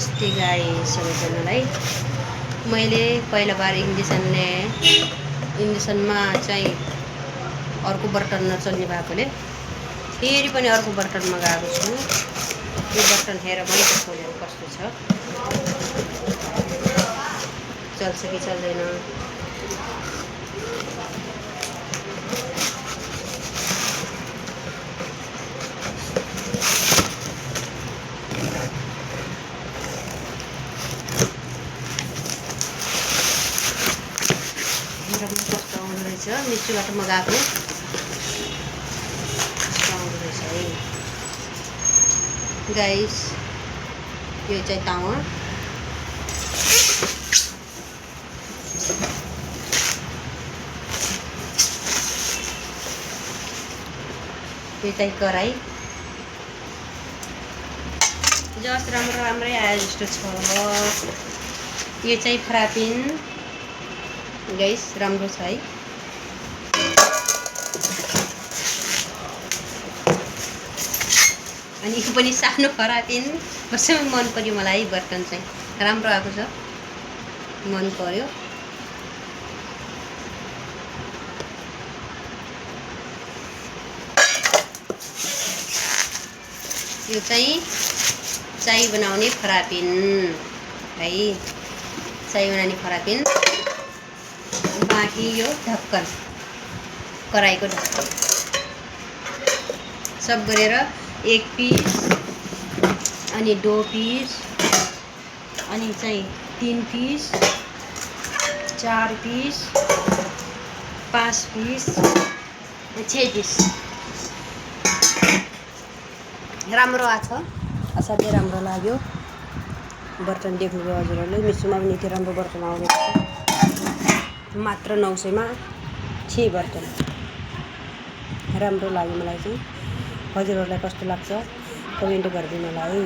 नमस्ते गाइस सबैजनालाई। मैले पहिला बार इन्डक्सनमा चाहिँ अर्को बर्तन नचल्ने भएकोले फेरि पनि अर्को बर्तन मगाएको छु। यो बर्तन हेरेर पनि देखाउने कस्तो छ, चल्छ कि चल्दैन। कस्तो आउँदो रहेछ, मिस्टीबाट मगाएको कस्तो आउँदो रहेछ है गाइस। यो चाहिँ तावा, यो चाहिँ कराई। जस राम्रै आयो जस्तो छ। यो चाहिँ फ्रापिन गाइस, राम्रो छ है। अनि यो पनि सानो फ्रापिन, कसैमा मन पर्यो मलाई। बर्तन चाहिँ राम्रो आएको छ, मन पर्यो। यो चाहिँ चाय बनाउने फ्रापिन है, चाय बनाउने फ्रापिन। बाँकी यो ढक्कन, कराईको ढक्कन सब गरेर 1 पिस, अनि 2 पिस, अनि चाहिँ 3 पिस, 4 पिस, 5 पिस, 6 पिस। राम्रो आएको छ, असाध्यै राम्रो लाग्यो। बर्तन देख्नुभयो हजुरहरूले। मिसोमा पनि यति राम्रो बर्तन आउने छ, मात्र 900 मा 6 बर्तन। राम्रो लाग्यो मलाई चाहिँ। हजुरहरूलाई कस्तो लाग्छ कमेन्ट गरिदिनु होला है।